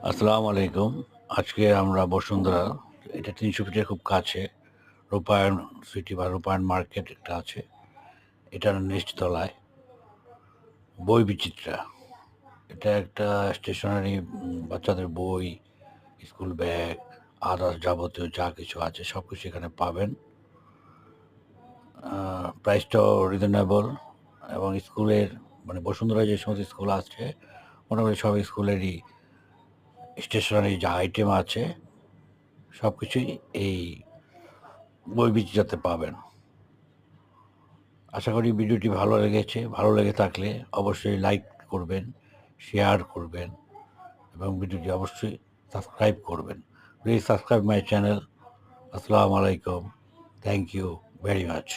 আসসালামু আলাইকুম। আজকে আমরা বসুন্ধরা, এটা ৩০০ ফিটের খুব কাছে রূপায়ণ সিটি বা রূপায়ণ মার্কেট একটা আছে। এটার নিচতলায় বই বিচিত্রা। এটা একটা স্টেশনারি, বাচ্চাদের বই, স্কুল ব্যাগ, আদার্স যাবতীয় যা কিছু আছে সবকিছু এখানে পাবেন। প্রাইসটাও রিজনেবল এবং স্কুলের বসুন্ধরায় যে সমস্ত স্কুল আছে মোটামুটি সব স্কুলেরই স্টেশনারি যা আইটেম আছে সবকিছুই এই বই বিচিত্রাতে পাবেন। আশা করি ভিডিওটি ভালো লেগেছে। ভালো লেগে থাকলে অবশ্যই লাইক করবেন, শেয়ার করবেন এবং ভিডিওটি অবশ্যই সাবস্ক্রাইব করবেন। Please subscribe my channel. আসসালামু আলাইকুম। Thank you very much.